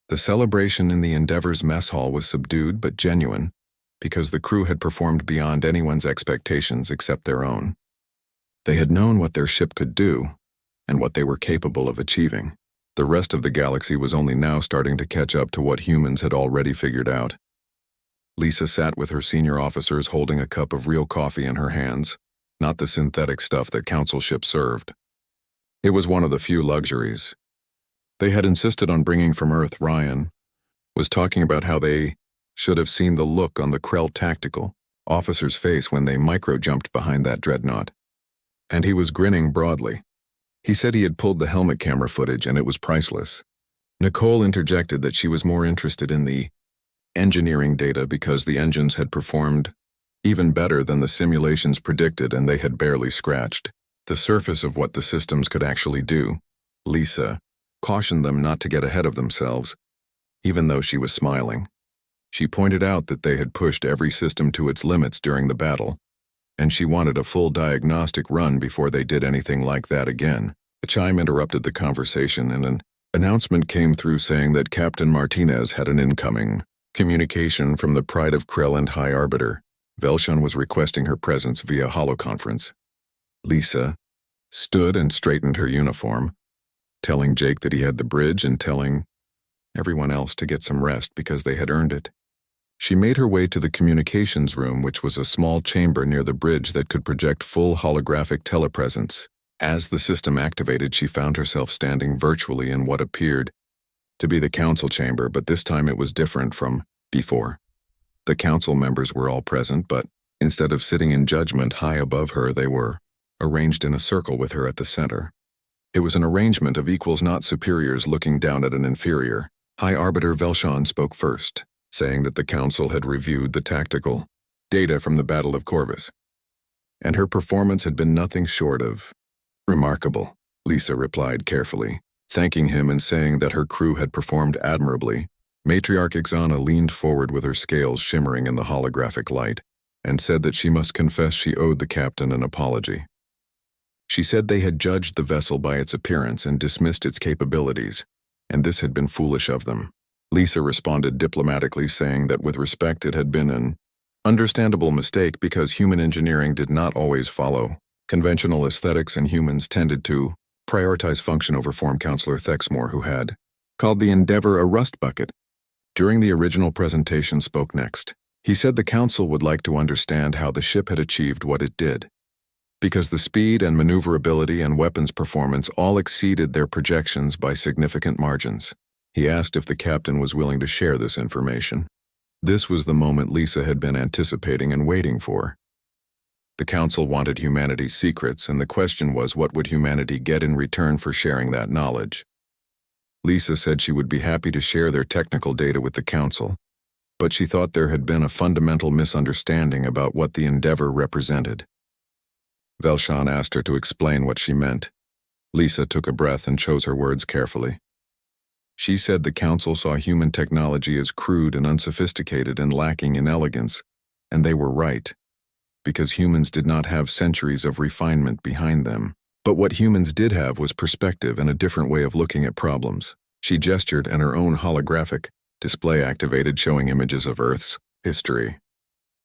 The celebration in the Endeavor's mess hall was subdued but genuine, because the crew had performed beyond anyone's expectations except their own. They had known what their ship could do, and what they were capable of achieving. The rest of the galaxy was only now starting to catch up to what humans had already figured out. Lisa sat with her senior officers holding a cup of real coffee in her hands, not the synthetic stuff that council ships served. It was one of the few luxuries. They had insisted on bringing from Earth. Ryan was talking about how they should have seen the look on the Krell tactical officer's face when they micro-jumped behind that dreadnought. And he was grinning broadly. He said he had pulled the helmet camera footage and it was priceless. Nicole interjected that she was more interested in the engineering data because the engines had performed even better than the simulations predicted and they had barely scratched the surface of what the systems could actually do. Lisa cautioned them not to get ahead of themselves, even though she was smiling. She pointed out that they had pushed every system to its limits during the battle, and she wanted a full diagnostic run before they did anything like that again. A chime interrupted the conversation and an announcement came through saying that Captain Martinez had an incoming communication from the Pride of Krell and High Arbiter. Velshan was requesting her presence via holoconference. Lisa stood and straightened her uniform, telling Jake that he had the bridge and telling everyone else to get some rest because they had earned it. She made her way to the communications room, which was a small chamber near the bridge that could project full holographic telepresence. As the system activated, she found herself standing virtually in what appeared to be the council chamber, but this time it was different from before. The council members were all present, but instead of sitting in judgment high above her, they were arranged in a circle with her at the center. It was an arrangement of equals, not superiors, looking down at an inferior. High Arbiter Velshan spoke first, saying that the council had reviewed the tactical data from the Battle of Corvus, and her performance had been nothing short of remarkable. Lisa replied carefully, thanking him and saying that her crew had performed admirably. Matriarch Ixana leaned forward with her scales shimmering in the holographic light, and said that she must confess she owed the captain an apology. She said they had judged the vessel by its appearance and dismissed its capabilities, and this had been foolish of them. Lisa responded diplomatically, saying that with respect it had been an understandable mistake because human engineering did not always follow conventional aesthetics and humans tended to prioritize function over form. Counselor Thexmore, who had called the Endeavor a rust bucket during the original presentation, spoke next. He said the council would like to understand how the ship had achieved what it did, because the speed and maneuverability and weapons performance all exceeded their projections by significant margins. He asked if the captain was willing to share this information. This was the moment Lisa had been anticipating and waiting for. The council wanted humanity's secrets, and the question was, what would humanity get in return for sharing that knowledge? Lisa said she would be happy to share their technical data with the council, but she thought there had been a fundamental misunderstanding about what the Endeavor represented. Velshan asked her to explain what she meant. Lisa took a breath and chose her words carefully. She said the council saw human technology as crude and unsophisticated and lacking in elegance, and they were right, because humans did not have centuries of refinement behind them. But what humans did have was perspective and a different way of looking at problems. She gestured, and her own holographic display activated, showing images of Earth's history.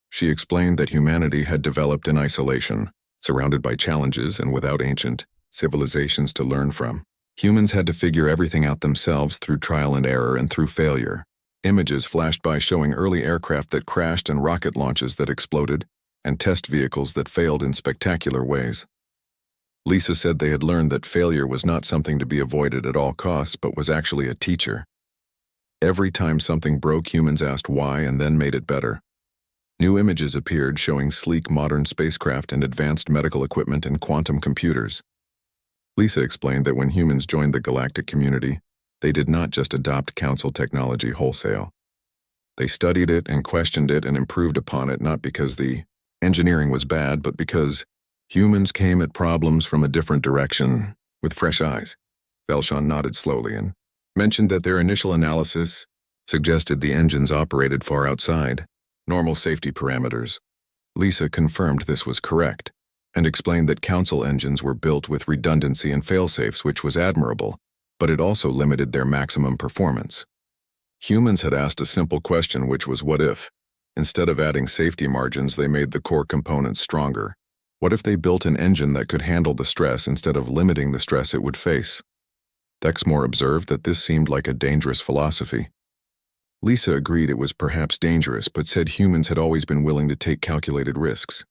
She explained that humanity had developed in isolation, surrounded by challenges and without ancient civilizations to learn from. Humans had to figure everything out themselves through trial and error and through failure. Images flashed by showing early aircraft that crashed and rocket launches that exploded, and test vehicles that failed in spectacular ways. Lisa said they had learned that failure was not something to be avoided at all costs, but was actually a teacher. Every time something broke, humans asked why and then made it better. New images appeared showing sleek modern spacecraft and advanced medical equipment and quantum computers. Lisa explained that when humans joined the galactic community, they did not just adopt council technology wholesale. They studied it and questioned it and improved upon it, not because the engineering was bad, but because humans came at problems from a different direction, with fresh eyes. Velshan nodded slowly and mentioned that their initial analysis suggested the engines operated far outside normal safety parameters. Lisa confirmed this was correct, and explained that council engines were built with redundancy and failsafes, which was admirable, but it also limited their maximum performance. Humans had asked a simple question, which was what if? Instead of adding safety margins, they made the core components stronger. What if they built an engine that could handle the stress instead of limiting the stress it would face? Dexmore observed that this seemed like a dangerous philosophy. Lisa agreed it was perhaps dangerous, but said humans had always been willing to take calculated risks.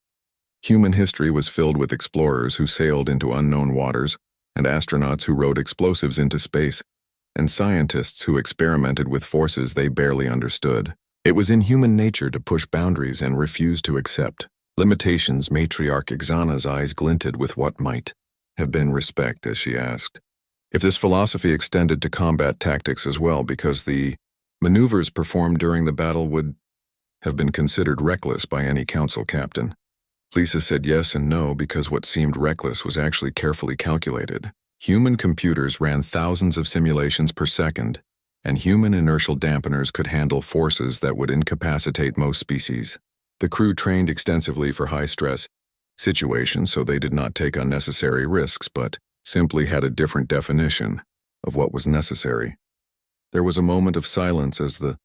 Human history was filled with explorers who sailed into unknown waters, and astronauts who rode explosives into space, and scientists who experimented with forces they barely understood. It was in human nature to push boundaries and refuse to accept limitations. Matriarch Ixana's eyes glinted with what might have been respect as she asked if this philosophy extended to combat tactics as well, because the maneuvers performed during the battle would have been considered reckless by any council captain. Lisa said yes and no, because what seemed reckless was actually carefully calculated. Human computers ran thousands of simulations per second, and human inertial dampeners could handle forces that would incapacitate most species. The crew trained extensively for high-stress situations, so they did not take unnecessary risks, but simply had a different definition of what was necessary. There was a moment of silence as the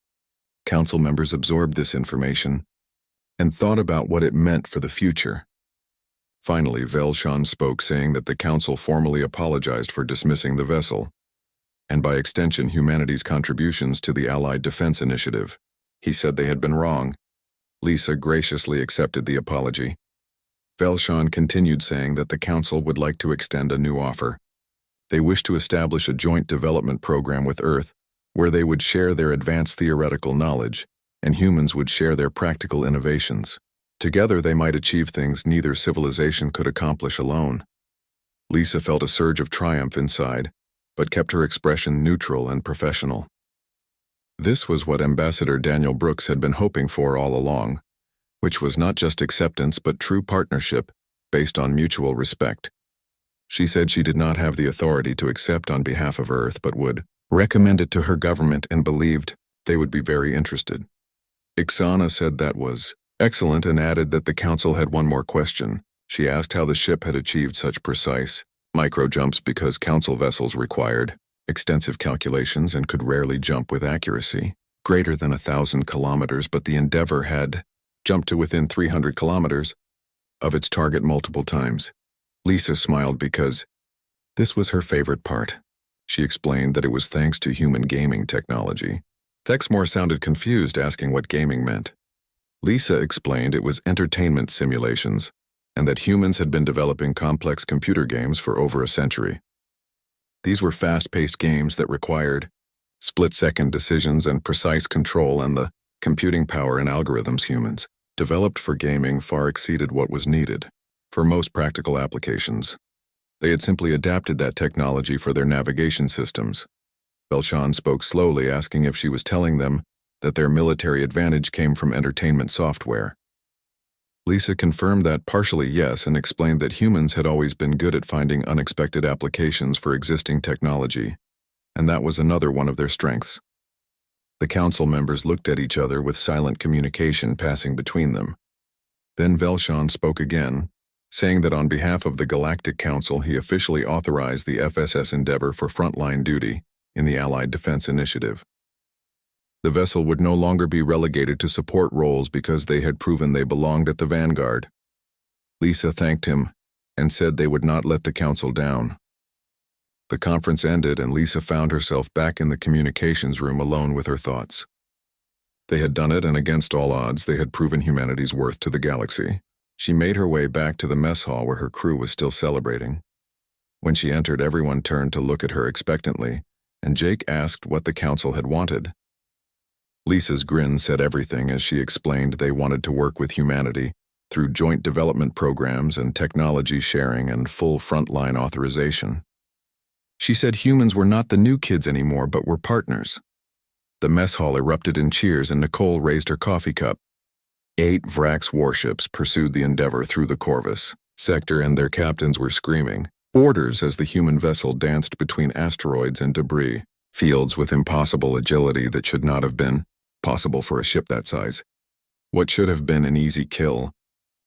council members absorbed this information and thought about what it meant for the future. Finally, Velshan spoke, saying that the council formally apologized for dismissing the vessel, and by extension humanity's contributions to the Allied Defense Initiative. He said they had been wrong. Lisa graciously accepted the apology. Velshan continued, saying that the council would like to extend a new offer. They wish to establish a joint development program with Earth, where they would share their advanced theoretical knowledge, and humans would share their practical innovations. Together they might achieve things neither civilization could accomplish alone. Lisa felt a surge of triumph inside, but kept her expression neutral and professional. This was what Ambassador Daniel Brooks had been hoping for all along, which was not just acceptance but true partnership based on mutual respect. She said she did not have the authority to accept on behalf of Earth, but would recommend it to her government and believed they would be very interested. Ixana said that was excellent and added that the council had one more question. She asked how the ship had achieved such precise micro-jumps, because council vessels required extensive calculations and could rarely jump with accuracy greater than 1,000 kilometers, but the Endeavour had jumped to within 300 kilometers of its target multiple times. Lisa smiled because this was her favorite part. She explained that it was thanks to human gaming technology. Dexmore sounded confused, asking what gaming meant. Lisa explained it was entertainment simulations, and that humans had been developing complex computer games for over a century. These were fast-paced games that required split-second decisions and precise control, and the computing power and algorithms humans developed for gaming far exceeded what was needed for most practical applications. They had simply adapted that technology for their navigation systems. Velshan spoke slowly, asking if she was telling them that their military advantage came from entertainment software. Lisa confirmed that partially yes, and explained that humans had always been good at finding unexpected applications for existing technology, and that was another one of their strengths. The council members looked at each other with silent communication passing between them. Then Velshan spoke again, saying that on behalf of the Galactic Council he officially authorized the FSS Endeavour for frontline duty in the Allied Defense Initiative. The vessel would no longer be relegated to support roles because they had proven they belonged at the vanguard. Lisa thanked him and said they would not let the council down. The conference ended and Lisa found herself back in the communications room alone with her thoughts. They had done it, and against all odds they had proven humanity's worth to the galaxy. She made her way back to the mess hall where her crew was still celebrating. When she entered, everyone turned to look at her expectantly, and Jake asked what the council had wanted. Lisa's grin said everything as she explained they wanted to work with humanity through joint development programs and technology sharing and full frontline authorization. She said humans were not the new kids anymore, but were partners. The mess hall erupted in cheers and Nicole raised her coffee cup. 8 Vrax warships pursued the Endeavour through the Corvus sector, and their captains were screaming orders as the human vessel danced between asteroids and debris fields with impossible agility that should not have been possible for a ship that size. What should have been an easy kill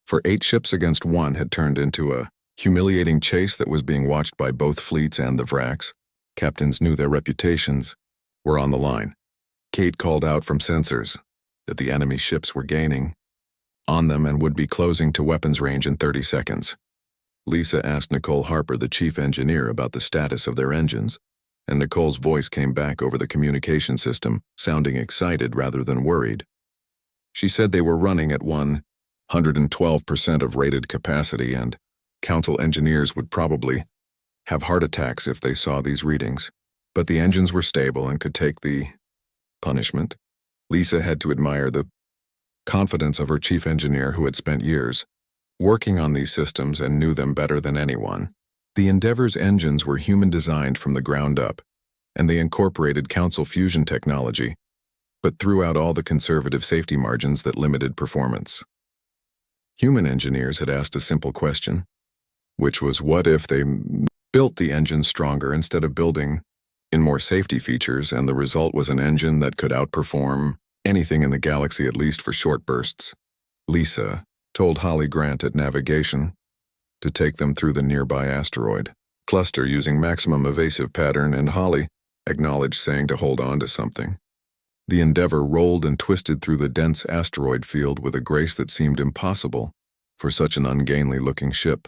for 8 ships against 1 had turned into a humiliating chase that was being watched by both fleets and the Vrax. Captains knew their reputations were on the line. Kate called out from sensors that the enemy ships were gaining on them and would be closing to weapons range in 30 seconds. Lisa asked Nicole Harper, the chief engineer, about the status of their engines, and Nicole's voice came back over the communication system, sounding excited rather than worried. She said they were running at 112% of rated capacity, and Council engineers would probably have heart attacks if they saw these readings, but the engines were stable and could take the punishment. Lisa had to admire the confidence of her chief engineer, who had spent years working on these systems and knew them better than anyone. The Endeavor's engines were human-designed from the ground up, and they incorporated Council fusion technology, but threw out all the conservative safety margins that limited performance. Human engineers had asked a simple question, which was, what if they built the engine stronger instead of building in more safety features, and the result was an engine that could outperform anything in the galaxy, at least for short bursts. Lisa told Holly Grant at Navigation to take them through the nearby asteroid cluster using maximum evasive pattern, and Holly acknowledged, saying to hold on to something. The Endeavor rolled and twisted through the dense asteroid field with a grace that seemed impossible for such an ungainly-looking ship.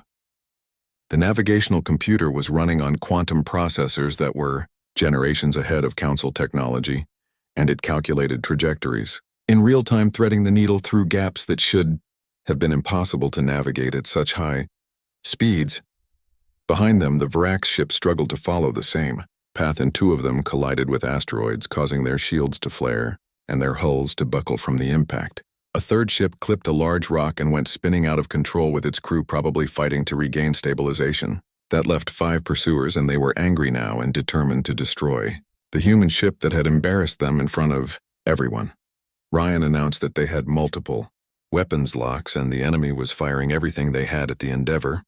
The navigational computer was running on quantum processors that were generations ahead of Council technology, and it calculated trajectories, in real time, threading the needle through gaps that should have been impossible to navigate at such high speeds. Behind them, the Vrax ship struggled to follow the same path, and two of them collided with asteroids, causing their shields to flare and their hulls to buckle from the impact. A third ship clipped a large rock and went spinning out of control, with its crew probably fighting to regain stabilization. That left 5 pursuers, and they were angry now and determined to destroy the human ship that had embarrassed them in front of everyone. Ryan announced that they had multiple weapons locks, and the enemy was firing everything they had at the Endeavor.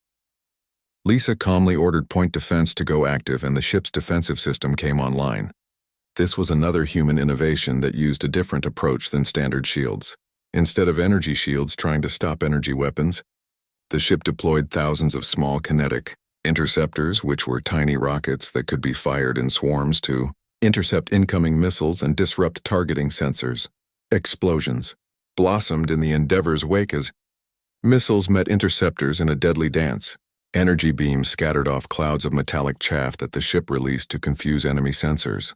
Lisa calmly ordered point defense to go active, and the ship's defensive system came online. This was another human innovation that used a different approach than standard shields. Instead of energy shields trying to stop energy weapons, the ship deployed thousands of small kinetic interceptors, which were tiny rockets that could be fired in swarms to intercept incoming missiles and disrupt targeting sensors. Explosions blossomed in the Endeavor's wake as missiles met interceptors in a deadly dance. Energy beams scattered off clouds of metallic chaff that the ship released to confuse enemy sensors.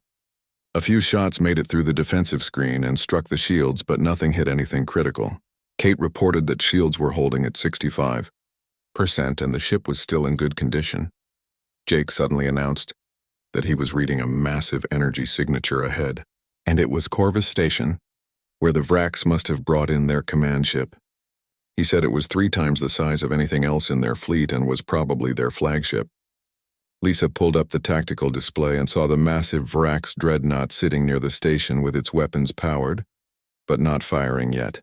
A few shots made it through the defensive screen and struck the shields, but nothing hit anything critical. Kate reported that shields were holding at 65%, and the ship was still in good condition. Jake suddenly announced that he was reading a massive energy signature ahead, and it was Corvus Station, where the Vrax must have brought in their command ship. He said it was 3 times the size of anything else in their fleet and was probably their flagship. Lisa pulled up the tactical display and saw the massive Vrax dreadnought sitting near the station with its weapons powered, but not firing yet.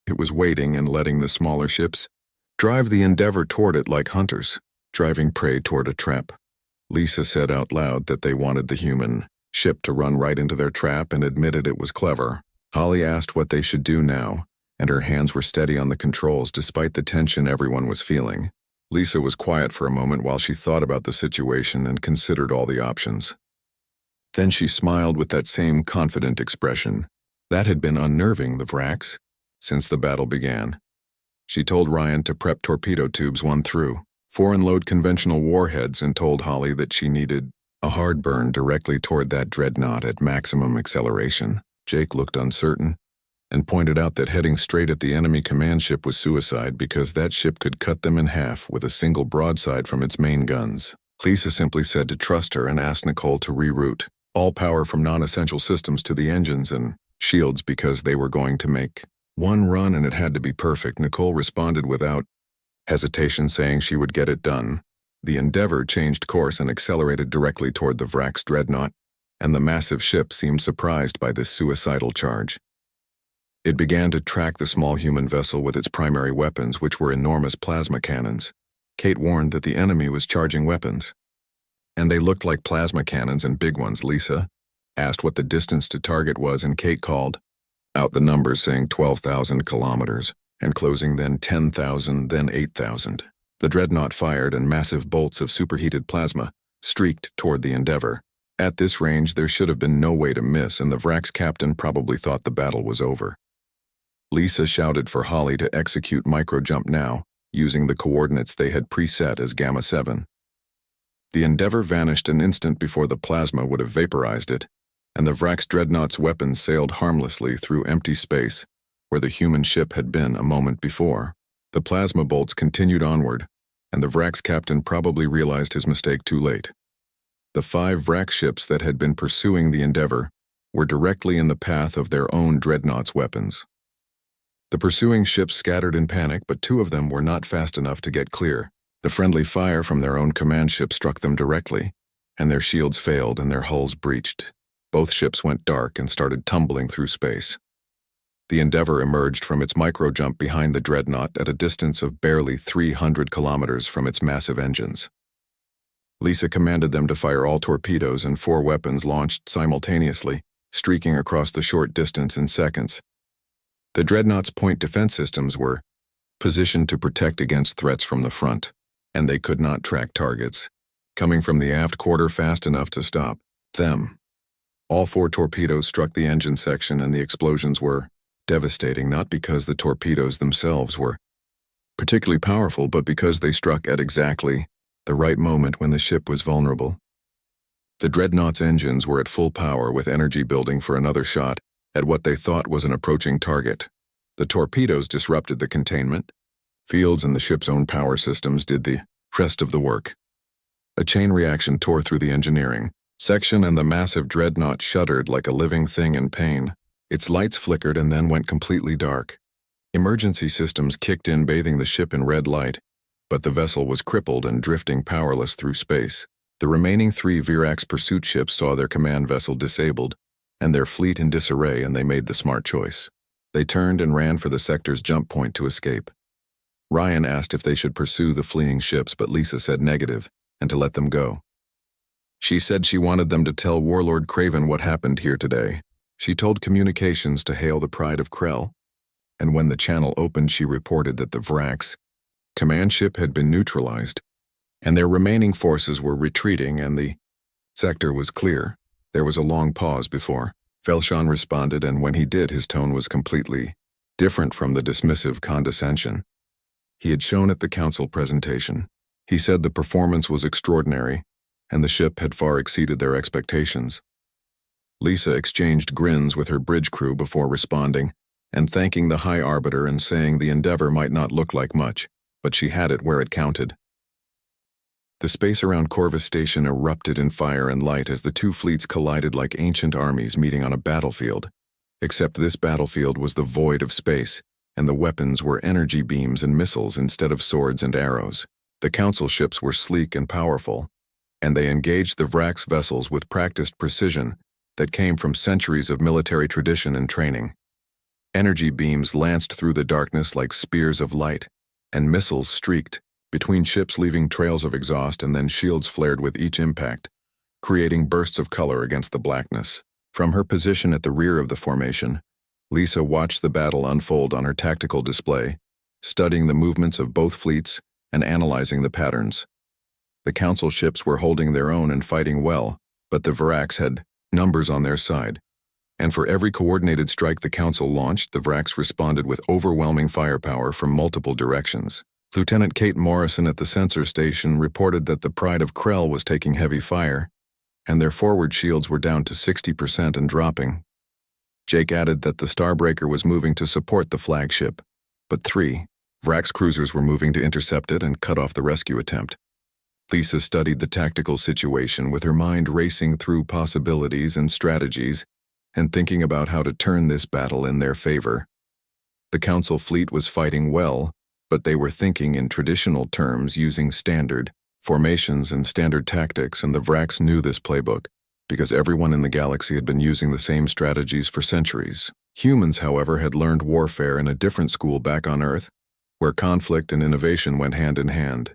It was waiting and letting the smaller ships drive the Endeavor toward it like hunters, driving prey toward a trap. Lisa said out loud that they wanted the human ship to run right into their trap and admitted it was clever. Holly asked what they should do now, and her hands were steady on the controls despite the tension everyone was feeling. Lisa was quiet for a moment while she thought about the situation and considered all the options. Then she smiled with that same confident expression that had been unnerving the Vrax since the battle began. She told Ryan to prep torpedo tubes 1 through 4 and load conventional warheads, and told Holly that she needed a hard burn directly toward that dreadnought at maximum acceleration. Jake looked uncertain and pointed out that heading straight at the enemy command ship was suicide because that ship could cut them in half with a single broadside from its main guns. Lisa simply said to trust her and asked Nicole to reroute all power from non-essential systems to the engines and shields because they were going to make one run and it had to be perfect. Nicole responded without hesitation, saying she would get it done. The Endeavor changed course and accelerated directly toward the Vrax dreadnought, and the massive ship seemed surprised by this suicidal charge. It began to track the small human vessel with its primary weapons, which were enormous plasma cannons. Kate warned that the enemy was charging weapons, and they looked like plasma cannons and big ones. Lisa asked what the distance to target was, and Kate called out the numbers, saying 12,000 kilometers, and closing, then 10,000, then 8,000. The dreadnought fired, and massive bolts of superheated plasma streaked toward the Endeavor. At this range, there should have been no way to miss, and the Vrax captain probably thought the battle was over. Lisa shouted for Holly to execute microjump now, using the coordinates they had preset as Gamma 7. The Endeavor vanished an instant before the plasma would have vaporized it, and the Vrax dreadnought's weapons sailed harmlessly through empty space, where the human ship had been a moment before. The plasma bolts continued onward, and the Vrax captain probably realized his mistake too late. The 5 Vrax ships that had been pursuing the Endeavor were directly in the path of their own dreadnought's weapons. The pursuing ships scattered in panic, but 2 of them were not fast enough to get clear. The friendly fire from their own command ship struck them directly, and their shields failed and their hulls breached. Both ships went dark and started tumbling through space. The Endeavor emerged from its microjump behind the dreadnought at a distance of barely 300 kilometers from its massive engines. Lisa commanded them to fire all torpedoes, and 4 weapons launched simultaneously, streaking across the short distance in seconds. The dreadnought's point defense systems were positioned to protect against threats from the front, and they could not track targets coming from the aft quarter fast enough to stop them. All 4 torpedoes struck the engine section, and the explosions were devastating, not because the torpedoes themselves were particularly powerful, but because they struck at exactly the right moment when the ship was vulnerable. The dreadnought's engines were at full power, with energy building for another shot at what they thought was an approaching target. The torpedoes disrupted the containment fields, and the ship's own power systems did the rest of the work. A chain reaction tore through the engineering section, and the massive dreadnought shuddered like a living thing in pain. Its lights flickered and then went completely dark. Emergency systems kicked in, bathing the ship in red light, but the vessel was crippled and drifting powerless through space. The remaining 3 Virax pursuit ships saw their command vessel disabled and their fleet in disarray, and they made the smart choice. They turned and ran for the sector's jump point to escape. Ryan asked if they should pursue the fleeing ships, but Lisa said negative, and to let them go. She said she wanted them to tell Warlord Craven what happened here today. She told communications to hail the Pride of Krell, and when the channel opened, she reported that the Vrax command ship had been neutralized, and their remaining forces were retreating, and the sector was clear. There was a long pause before Felshawn responded, and when he did, his tone was completely different from the dismissive condescension he had shown at the council presentation. He said the performance was extraordinary, and the ship had far exceeded their expectations. Lisa exchanged grins with her bridge crew before responding and thanking the High Arbiter and saying the Endeavor might not look like much, but she had it where it counted. The space around Corvus Station erupted in fire and light as the 2 fleets collided like ancient armies meeting on a battlefield, except this battlefield was the void of space, and the weapons were energy beams and missiles instead of swords and arrows. The council ships were sleek and powerful, and they engaged the Vrax vessels with practiced precision that came from centuries of military tradition and training. Energy beams lanced through the darkness like spears of light, and missiles streaked between ships, leaving trails of exhaust, and then shields flared with each impact, creating bursts of color against the blackness. From her position at the rear of the formation, Lisa watched the battle unfold on her tactical display, studying the movements of both fleets and analyzing the patterns. The council ships were holding their own and fighting well, but the Vrax had numbers on their side, and for every coordinated strike the council launched, the Vrax responded with overwhelming firepower from multiple directions. Lieutenant Kate Morrison at the sensor station reported that the Pride of Krell was taking heavy fire, and their forward shields were down to 60% and dropping. Jake added that the Starbreaker was moving to support the flagship, but 3 Vrax cruisers were moving to intercept it and cut off the rescue attempt. Lisa studied the tactical situation, with her mind racing through possibilities and strategies and thinking about how to turn this battle in their favor. The council fleet was fighting well, but they were thinking in traditional terms, using standard formations and standard tactics, and the Vrax knew this playbook because everyone in the galaxy had been using the same strategies for centuries. Humans, however, had learned warfare in a different school back on Earth, where conflict and innovation went hand in hand.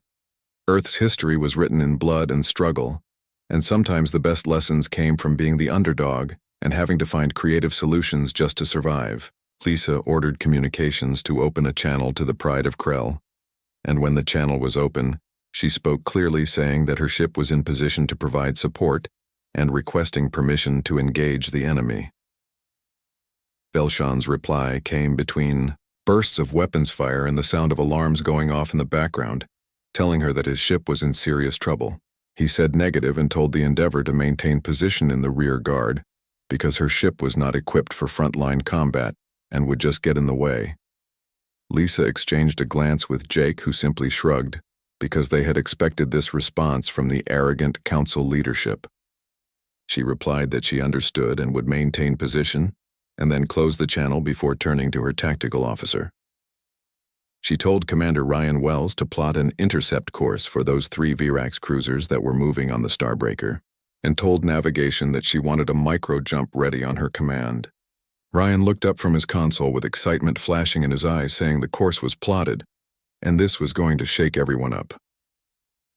Earth's history was written in blood and struggle, and sometimes the best lessons came from being the underdog and having to find creative solutions just to survive. Lisa ordered communications to open a channel to the Pride of Krell, and when the channel was open, she spoke clearly, saying that her ship was in position to provide support and requesting permission to engage the enemy. Velshan's reply came between bursts of weapons fire and the sound of alarms going off in the background, telling her that his ship was in serious trouble. He said negative and told the Endeavor to maintain position in the rear guard because her ship was not equipped for frontline combat and would just get in the way. Lisa exchanged a glance with Jake, who simply shrugged, because they had expected this response from the arrogant council leadership. She replied that she understood and would maintain position, and then closed the channel before turning to her tactical officer. She told Commander Ryan Wells to plot an intercept course for those 3 Virax cruisers that were moving on the Starbreaker, and told navigation that she wanted a micro-jump ready on her command. Ryan looked up from his console with excitement flashing in his eyes, saying the course was plotted, and this was going to shake everyone up.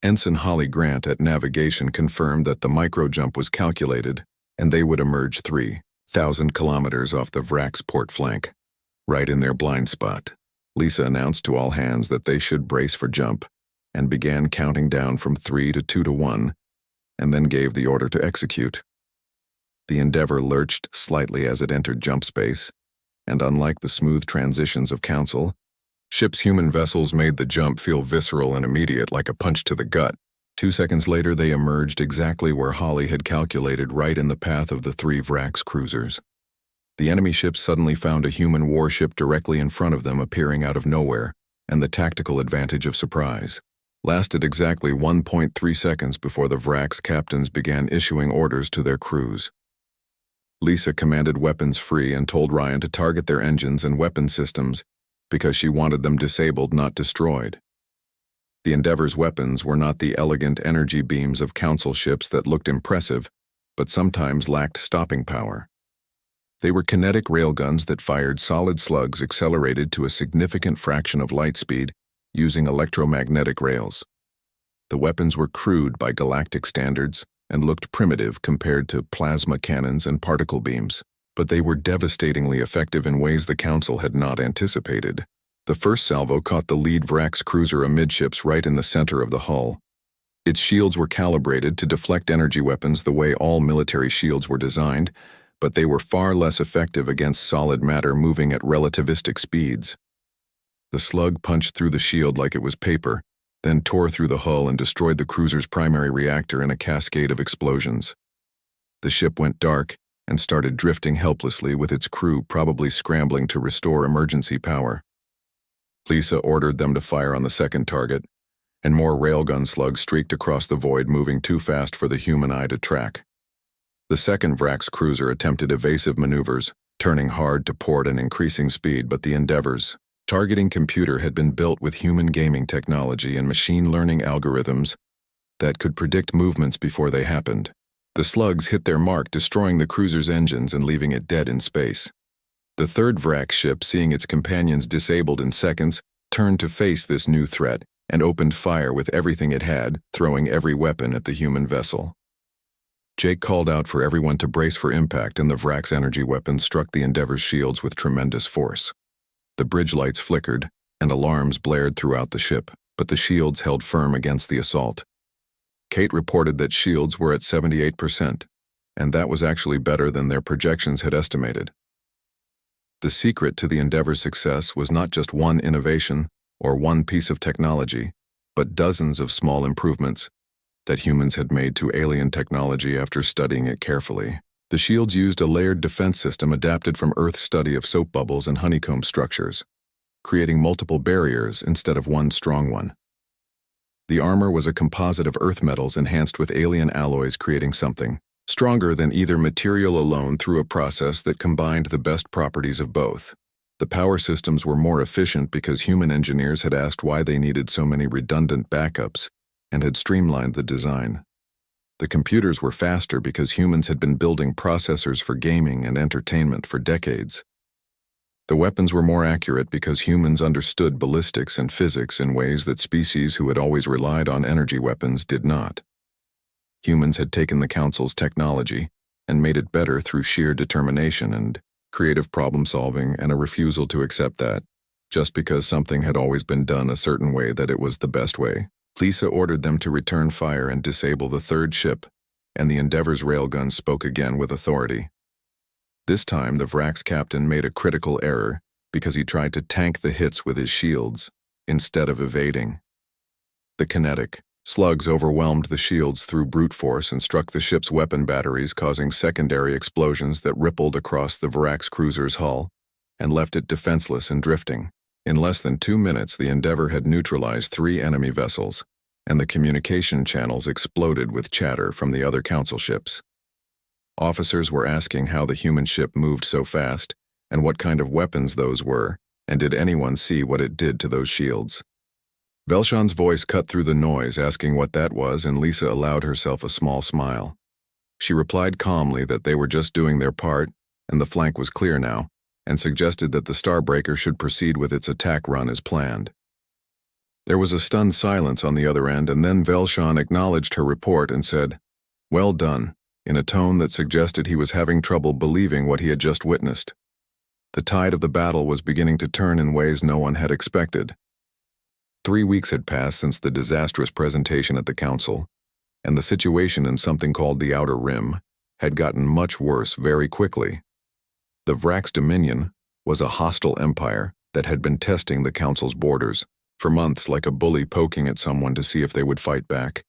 Ensign Holly Grant at navigation confirmed that the micro-jump was calculated, and they would emerge 3,000 kilometers off the Vrax port flank, right in their blind spot. Lisa announced to all hands that they should brace for jump, and began counting down from 3 to 2 to 1, and then gave the order to execute. The Endeavor lurched slightly as it entered jump space, and unlike the smooth transitions of Council, ship's human vessels made the jump feel visceral and immediate, like a punch to the gut. 2 seconds later, they emerged exactly where Holly had calculated, right in the path of the 3 Vrax cruisers. The enemy ships suddenly found a human warship directly in front of them, appearing out of nowhere, and the tactical advantage of surprise lasted exactly 1.3 seconds before the Vrax captains began issuing orders to their crews. Lisa commanded weapons free and told Ryan to target their engines and weapon systems because she wanted them disabled, not destroyed. The Endeavor's weapons were not the elegant energy beams of Council ships that looked impressive, but sometimes lacked stopping power. They were kinetic railguns that fired solid slugs accelerated to a significant fraction of light speed using electromagnetic rails. The weapons were crude by galactic standards and looked primitive compared to plasma cannons and particle beams, but they were devastatingly effective in ways the Council had not anticipated. The first salvo caught the lead Vrax cruiser amidships right in the center of the hull. Its shields were calibrated to deflect energy weapons the way all military shields were designed, but they were far less effective against solid matter moving at relativistic speeds. The slug punched through the shield like it was paper, then tore through the hull and destroyed the cruiser's primary reactor in a cascade of explosions. The ship went dark and started drifting helplessly, with its crew probably scrambling to restore emergency power. Lisa ordered them to fire on the second target, and more railgun slugs streaked across the void, moving too fast for the human eye to track. The second Vrax cruiser attempted evasive maneuvers, turning hard to port and increasing speed, but the Endeavor's targeting computer had been built with human gaming technology and machine learning algorithms that could predict movements before they happened. The slugs hit their mark, destroying the cruiser's engines and leaving it dead in space. The third Vrax ship, seeing its companions disabled in seconds, turned to face this new threat and opened fire with everything it had, throwing every weapon at the human vessel. Jake called out for everyone to brace for impact, and the Vrax energy weapons struck the Endeavor's shields with tremendous force. The bridge lights flickered, and alarms blared throughout the ship, but the shields held firm against the assault. Kate reported that shields were at 78%, and that was actually better than their projections had estimated. The secret to the Endeavor's success was not just one innovation or one piece of technology, but dozens of small improvements that humans had made to alien technology after studying it carefully. The shields used a layered defense system adapted from Earth's study of soap bubbles and honeycomb structures, creating multiple barriers instead of one strong one. The armor was a composite of Earth metals enhanced with alien alloys, creating something stronger than either material alone through a process that combined the best properties of both. The power systems were more efficient because human engineers had asked why they needed so many redundant backups and had streamlined the design. The computers were faster because humans had been building processors for gaming and entertainment for decades. The weapons were more accurate because humans understood ballistics and physics in ways that species who had always relied on energy weapons did not. Humans had taken the Council's technology and made it better through sheer determination and creative problem-solving and a refusal to accept that, just because something had always been done a certain way, that it was the best way. Lisa ordered them to return fire and disable the third ship, and the Endeavor's railgun spoke again with authority. This time, the Vrax captain made a critical error because he tried to tank the hits with his shields instead of evading. The kinetic slugs overwhelmed the shields through brute force and struck the ship's weapon batteries, causing secondary explosions that rippled across the Vrax cruiser's hull and left it defenseless and drifting. In less than 2 minutes, the Endeavor had neutralized 3 enemy vessels, and the communication channels exploded with chatter from the other council ships. Officers were asking how the human ship moved so fast and what kind of weapons those were, and did anyone see what it did to those shields. Velshan's voice cut through the noise, asking what that was, and Lisa allowed herself a small smile. She replied calmly that they were just doing their part, and the flank was clear now, and suggested that the Starbreaker should proceed with its attack run as planned. There was a stunned silence on the other end, and then Velshan acknowledged her report and said, "Well done," in a tone that suggested he was having trouble believing what he had just witnessed. The tide of the battle was beginning to turn in ways no one had expected. 3 weeks had passed since the disastrous presentation at the council, and the situation in something called the Outer Rim had gotten much worse very quickly. The Vrax Dominion was a hostile empire that had been testing the council's borders for months, like a bully poking at someone to see if they would fight back.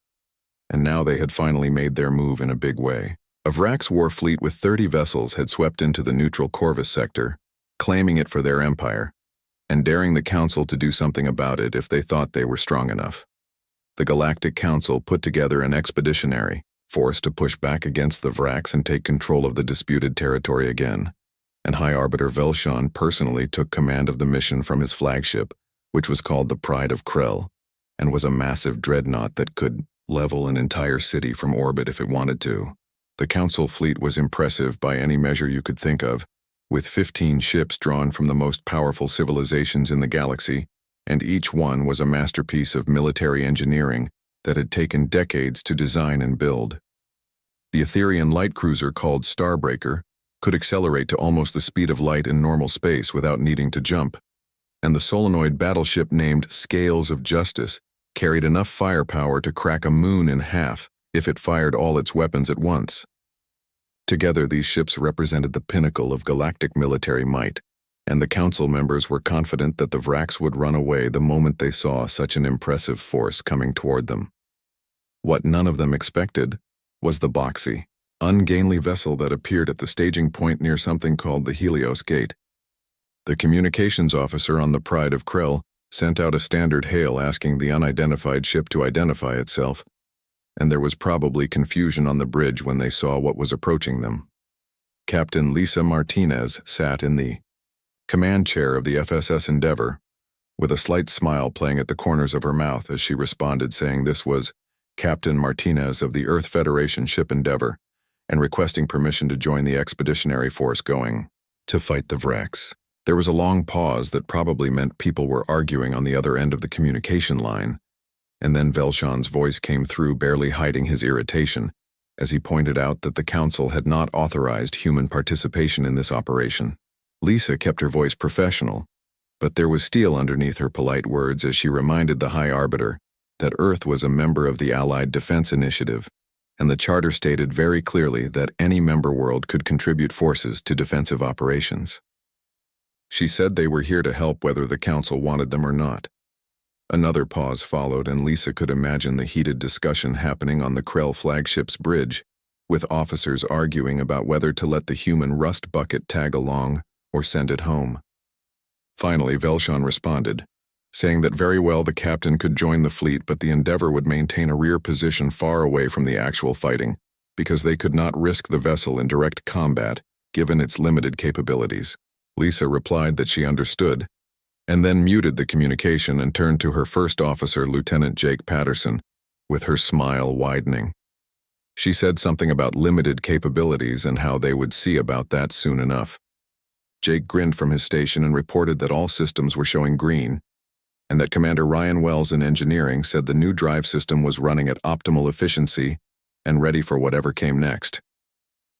And now they had finally made their move in a big way. A Vrax war fleet with 30 vessels had swept into the neutral Corvus sector, claiming it for their empire, and daring the council to do something about it if they thought they were strong enough. The Galactic Council put together an expeditionary force to push back against the Vrax and take control of the disputed territory again, and High Arbiter Velshan personally took command of the mission from his flagship, which was called the Pride of Krell, and was a massive dreadnought that could level an entire city from orbit if it wanted to. The Council fleet was impressive by any measure you could think of, with 15 ships drawn from the most powerful civilizations in the galaxy, and each one was a masterpiece of military engineering that had taken decades to design and build. The Etherian light cruiser called Starbreaker could accelerate to almost the speed of light in normal space without needing to jump, and the solenoid battleship named Scales of Justice carried enough firepower to crack a moon in half if it fired all its weapons at once. Together, these ships represented the pinnacle of galactic military might, and the council members were confident that the Vrax would run away the moment they saw such an impressive force coming toward them. What none of them expected was the boxy, ungainly vessel that appeared at the staging point near something called the Helios Gate. The communications officer on the Pride of Krell sent out a standard hail asking the unidentified ship to identify itself, and there was probably confusion on the bridge when they saw what was approaching them. Captain Lisa Martinez sat in the command chair of the FSS Endeavor, with a slight smile playing at the corners of her mouth as she responded, saying this was Captain Martinez of the Earth Federation ship Endeavor, and requesting permission to join the expeditionary force going to fight the Vrax. There was a long pause that probably meant people were arguing on the other end of the communication line, and then Velshan's voice came through, barely hiding his irritation, as he pointed out that the council had not authorized human participation in this operation. Lisa kept her voice professional, but there was steel underneath her polite words as she reminded the High Arbiter that Earth was a member of the Allied Defense Initiative, and the charter stated very clearly that any member world could contribute forces to defensive operations. She said they were here to help whether the council wanted them or not. Another pause followed, and Lisa could imagine the heated discussion happening on the Krell flagship's bridge, with officers arguing about whether to let the human rust bucket tag along or send it home. Finally, Velshan responded, saying that very well the captain could join the fleet, but the Endeavor would maintain a rear position far away from the actual fighting, because they could not risk the vessel in direct combat, given its limited capabilities. Lisa replied that she understood, and then muted the communication and turned to her first officer, Lieutenant Jake Patterson, with her smile widening. She said something about limited capabilities and how they would see about that soon enough. Jake grinned from his station and reported that all systems were showing green, and that Commander Ryan Wells in engineering said the new drive system was running at optimal efficiency and ready for whatever came next.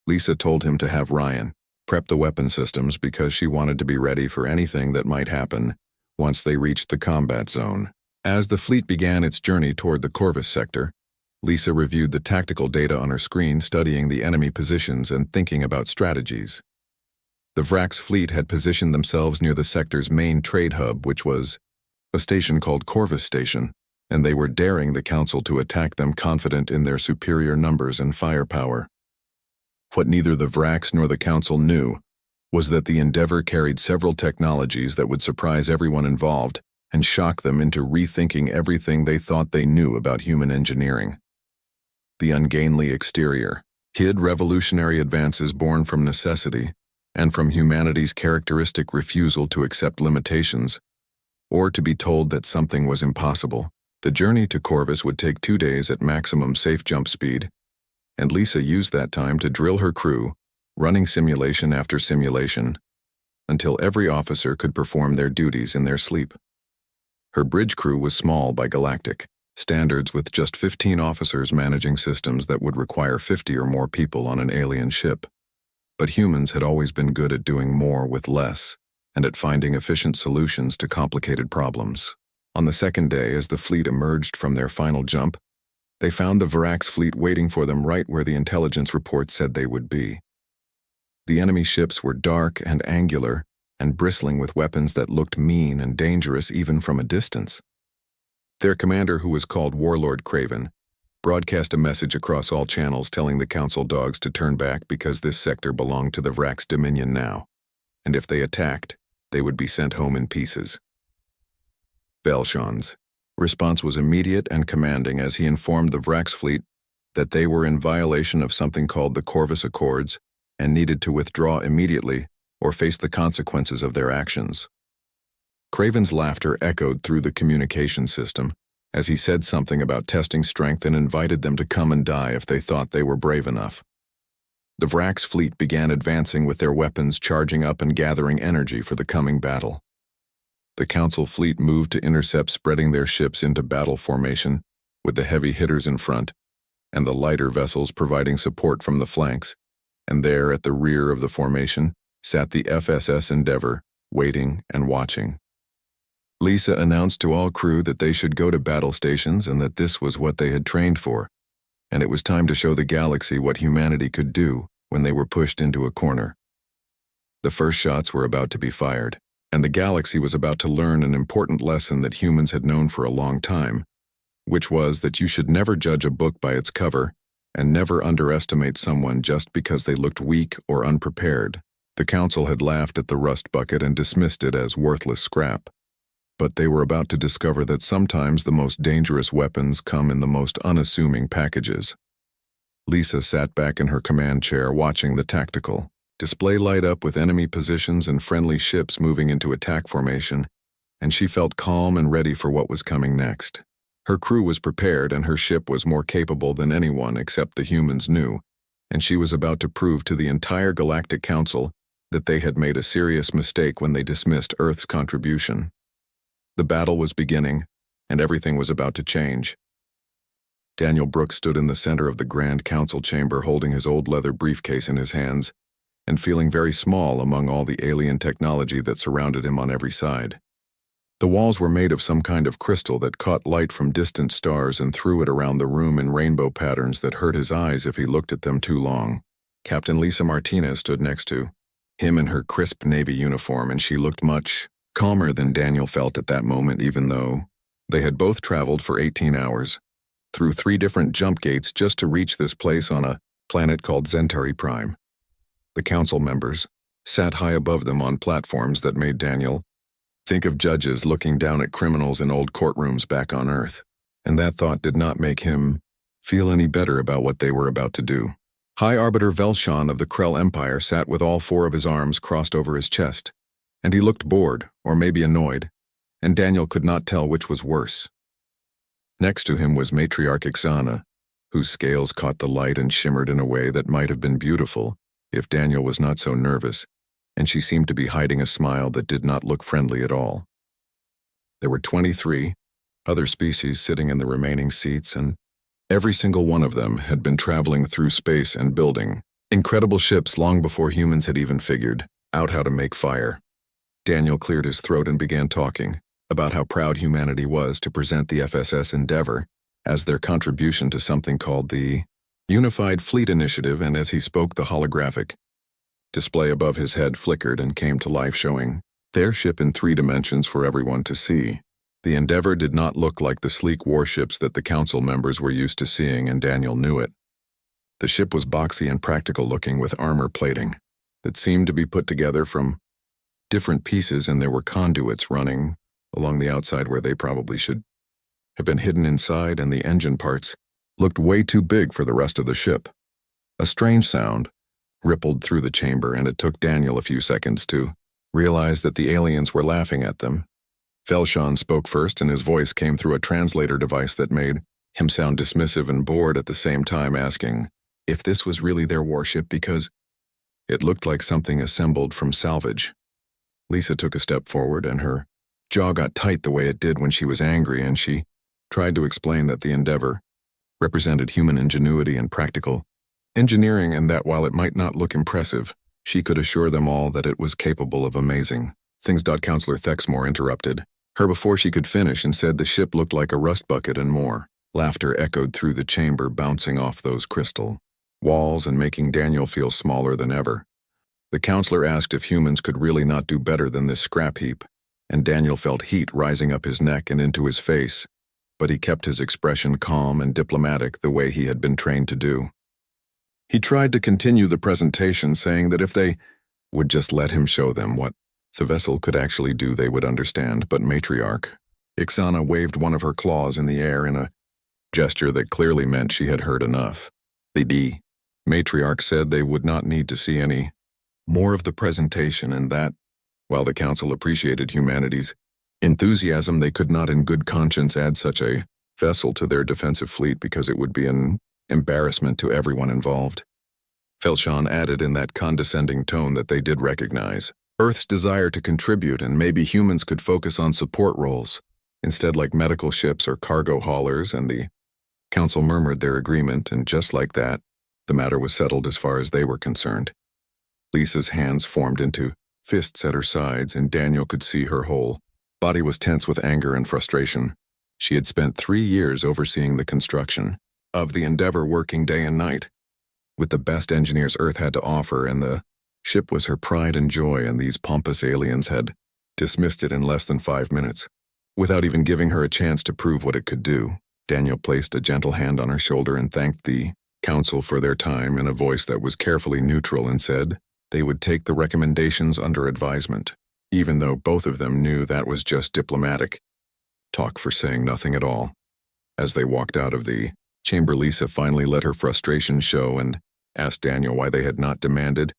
Lisa told him to have Ryan prep the weapon systems because she wanted to be ready for anything that might happen once they reached the combat zone. As the fleet began its journey toward the Corvus sector, Lisa reviewed the tactical data on her screen, studying the enemy positions and thinking about strategies. The Vrax fleet had positioned themselves near the sector's main trade hub, which was a station called Corvus Station, and they were daring the Council to attack them, confident in their superior numbers and firepower. What neither the Vrax nor the Council knew was that the Endeavor carried several technologies that would surprise everyone involved and shock them into rethinking everything they thought they knew about human engineering. The ungainly exterior hid revolutionary advances born from necessity and from humanity's characteristic refusal to accept limitations or to be told that something was impossible. The journey to Corvus would take 2 days at maximum safe jump speed, and Lisa used that time to drill her crew, running simulation after simulation, until every officer could perform their duties in their sleep. Her bridge crew was small by Galactic standards, with just 15 officers managing systems that would require 50 or more people on an alien ship. But humans had always been good at doing more with less, and at finding efficient solutions to complicated problems. On the second day, as the fleet emerged from their final jump, they found the Varax fleet waiting for them right where the intelligence report said they would be. The enemy ships were dark and angular, and bristling with weapons that looked mean and dangerous even from a distance. Their commander, who was called Warlord Craven, broadcast a message across all channels telling the Council dogs to turn back because this sector belonged to the Vrax Dominion now, and if they attacked, they would be sent home in pieces. Velshan's response was immediate and commanding as he informed the Vrax fleet that they were in violation of something called the Corvus Accords and needed to withdraw immediately or face the consequences of their actions. Craven's laughter echoed through the communication system as he said something about testing strength and invited them to come and die if they thought they were brave enough. The Vrax fleet began advancing with their weapons charging up and gathering energy for the coming battle. The Council fleet moved to intercept, spreading their ships into battle formation, with the heavy hitters in front, and the lighter vessels providing support from the flanks, and there at the rear of the formation sat the FSS Endeavor, waiting and watching. Lisa announced to all crew that they should go to battle stations and that this was what they had trained for, and it was time to show the galaxy what humanity could do when they were pushed into a corner. The first shots were about to be fired, and the galaxy was about to learn an important lesson that humans had known for a long time, which was that you should never judge a book by its cover and never underestimate someone just because they looked weak or unprepared. The Council had laughed at the rust bucket and dismissed it as worthless scrap, but they were about to discover that sometimes the most dangerous weapons come in the most unassuming packages. Lisa sat back in her command chair watching the tactical display light up with enemy positions and friendly ships moving into attack formation, and she felt calm and ready for what was coming next. Her crew was prepared, and her ship was more capable than anyone except the humans knew, and she was about to prove to the entire Galactic Council that they had made a serious mistake when they dismissed Earth's contribution. The battle was beginning, and everything was about to change. Daniel Brooks stood in the center of the Grand Council chamber, holding his old leather briefcase in his hands and feeling very small among all the alien technology that surrounded him on every side. The walls were made of some kind of crystal that caught light from distant stars and threw it around the room in rainbow patterns that hurt his eyes if he looked at them too long. Captain Lisa Martinez stood next to him in her crisp Navy uniform, and she looked much calmer than Daniel felt at that moment, even though they had both traveled for 18 hours, through 3 different jump gates just to reach this place on a planet called Zentari Prime. The Council members sat high above them on platforms that made Daniel think of judges looking down at criminals in old courtrooms back on Earth, and that thought did not make him feel any better about what they were about to do. High Arbiter Velshan of the Krell Empire sat with all 4 of his arms crossed over his chest, and he looked bored, or maybe annoyed, and Daniel could not tell which was worse. Next to him was Matriarch Ixana, whose scales caught the light and shimmered in a way that might have been beautiful if Daniel was not so nervous, and she seemed to be hiding a smile that did not look friendly at all. There were 23 other species sitting in the remaining seats, and every single one of them had been traveling through space and building incredible ships long before humans had even figured out how to make fire. Daniel cleared his throat and began talking about how proud humanity was to present the FSS Endeavor as their contribution to something called the Unified Fleet Initiative, and as he spoke, the holographic display above his head flickered and came to life, showing their ship in 3 dimensions for everyone to see. The Endeavor did not look like the sleek warships that the council members were used to seeing, and Daniel knew it. The ship was boxy and practical looking, with armor plating that seemed to be put together from different pieces, and there were conduits running along the outside where they probably should have been hidden inside, and the engine parts looked way too big for the rest of the ship. A strange sound rippled through the chamber, and it took Daniel a few seconds to realize that the aliens were laughing at them. Felshawn spoke first, and his voice came through a translator device that made him sound dismissive and bored at the same time, asking if this was really their warship, because it looked like something assembled from salvage. Lisa took a step forward, and her jaw got tight the way it did when she was angry, and she tried to explain that the Endeavor represented human ingenuity and practical engineering, and that while it might not look impressive, she could assure them all that it was capable of amazing things. Counselor Thexmore interrupted her before she could finish and said the ship looked like a rust bucket and more. Laughter echoed through the chamber, bouncing off those crystal walls and making Daniel feel smaller than ever. The counselor asked if humans could really not do better than this scrap heap, and Daniel felt heat rising up his neck and into his face, but he kept his expression calm and diplomatic the way he had been trained to do. He tried to continue the presentation, saying that if they would just let him show them what the vessel could actually do, they would understand, but Matriarch Ixana waved one of her claws in the air in a gesture that clearly meant she had heard enough. The Matriarch said they would not need to see any more of the presentation, and that, while the council appreciated humanity's enthusiasm, they could not in good conscience add such a vessel to their defensive fleet because it would be an embarrassment to everyone involved. Felshawn added in that condescending tone that they did recognize Earth's desire to contribute, and maybe humans could focus on support roles instead, like medical ships or cargo haulers, and the council murmured their agreement, and just like that, the matter was settled as far as they were concerned. Lisa's hands formed into fists at her sides, and Daniel could see her whole body was tense with anger and frustration. She had spent 3 years overseeing the construction of the Endeavor, working day and night with the best engineers Earth had to offer, and the ship was her pride and joy, and these pompous aliens had dismissed it in less than 5 minutes, without even giving her a chance to prove what it could do. Daniel placed a gentle hand on her shoulder and thanked the council for their time in a voice that was carefully neutral, and said they would take the recommendations under advisement, even though both of them knew that was just diplomatic talk for saying nothing at all. As they walked out of the chamber, Lisa finally let her frustration show and asked Daniel why they had not demanded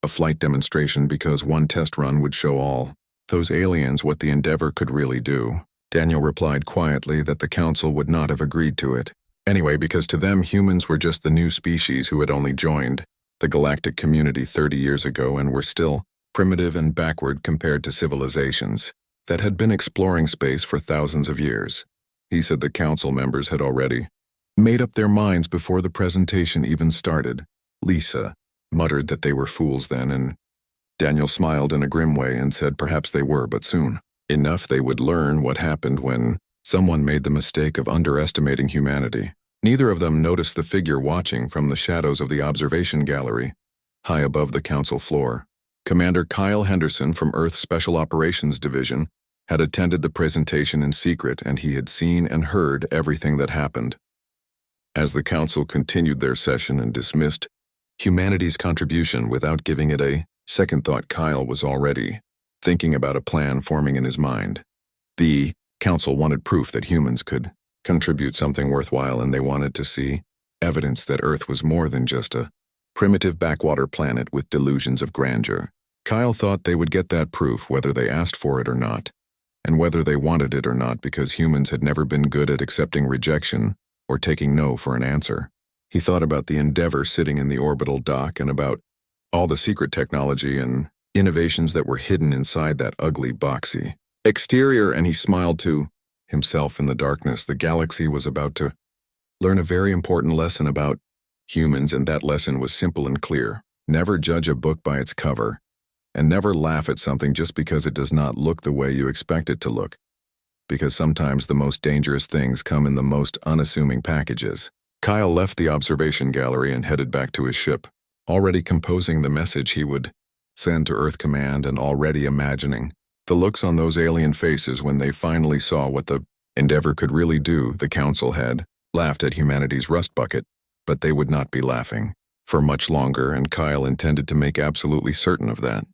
a flight demonstration, because one test run would show all those aliens what the Endeavor could really do. Daniel replied quietly that the council would not have agreed to it anyway, because to them humans were just the new species who had only joined the galactic community 30 years ago and were still primitive and backward compared to civilizations that had been exploring space for thousands of years. He said the council members had already made up their minds before the presentation even started. Lisa muttered that they were fools then, and Daniel smiled in a grim way and said perhaps they were, but soon enough they would learn what happened when someone made the mistake of underestimating humanity. Neither of them noticed the figure watching from the shadows of the observation gallery, high above the council floor. Commander Kyle Henderson from Earth's Special Operations Division had attended the presentation in secret, and he had seen and heard everything that happened. As the council continued their session and dismissed humanity's contribution without giving it a second thought, Kyle was already thinking about a plan forming in his mind. The council wanted proof that humans could contribute something worthwhile, and they wanted to see evidence that Earth was more than just a primitive backwater planet with delusions of grandeur. Kyle thought they would get that proof whether they asked for it or not, and whether they wanted it or not, because humans had never been good at accepting rejection or taking no for an answer. He thought about the Endeavor sitting in the orbital dock and about all the secret technology and innovations that were hidden inside that ugly, boxy exterior, and he smiled to himself in the darkness. The galaxy was about to learn a very important lesson about humans, and that lesson was simple and clear. Never judge a book by its cover, and never laugh at something just because it does not look the way you expect it to look. because sometimes the most dangerous things come in the most unassuming packages. Kyle left the observation gallery and headed back to his ship, already composing the message he would send to Earth Command and already imagining the looks on those alien faces when they finally saw what the Endeavor could really do. The Council had laughed at humanity's rust bucket, but they would not be laughing for much longer, and Kyle intended to make absolutely certain of that.